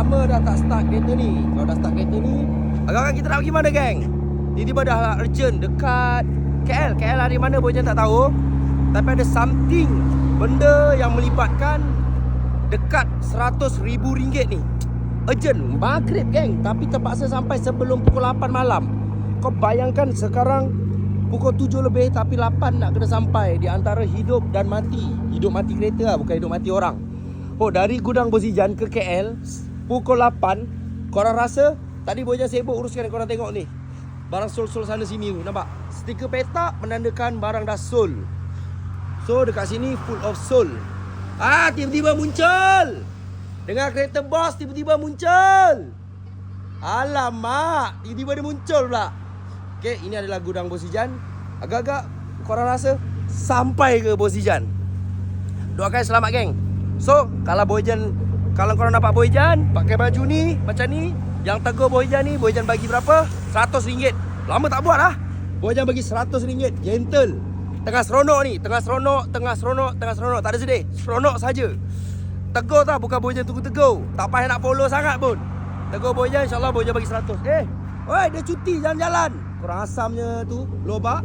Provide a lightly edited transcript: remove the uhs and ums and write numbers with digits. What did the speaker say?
lama dah tak start kereta ni. Kalau dah start kereta ni, agak-agak kita nak pergi mana, geng? Tiba-tiba dah urgent dekat KL. KL hari mana Bojan tak tahu. Tapi ada something, benda yang melibatkan dekat RM100,000 ni. Urgent, maghrib, geng. Tapi terpaksa sampai sebelum pukul 8 malam. Kau bayangkan sekarang pukul 7 lebih tapi 8 nak kena sampai. Di antara hidup dan mati. Hidup mati kereta lah, bukan hidup mati orang. Oh, dari gudang Bozijan ke KL pukul 8. Korang rasa tadi Bojan sibuk uruskan, korang tengok ni. Barang sol-sol sana sini tu, nampak? Stiker petak menandakan barang dah sol. So dekat sini full of sol. Tiba-tiba muncul. Dengar kereta bos tiba-tiba muncul. Alamak, tiba-tiba dia muncul pula. Okay, ini adalah gudang Bozijan. Agak-agak korang rasa sampai ke Bozijan. Doakan selamat, geng. So, kalau korang dapat Bozijan, pakai baju ni, macam ni, yang tegur Bozijan ni, Bozijan bagi berapa? RM100. Lama tak buat lah. Bozijan bagi RM100. Gentle. Tengah seronok ni, tengah seronok. Tak ada sedih, seronok saja. Tegur tak, bukan Bozijan tunggu tegur. Tak payah nak follow sangat pun. Tegur Bozijan, insyaAllah Bozijan bagi 100. Oi, dia cuti jalan-jalan. Korang asamnya tu, lobak.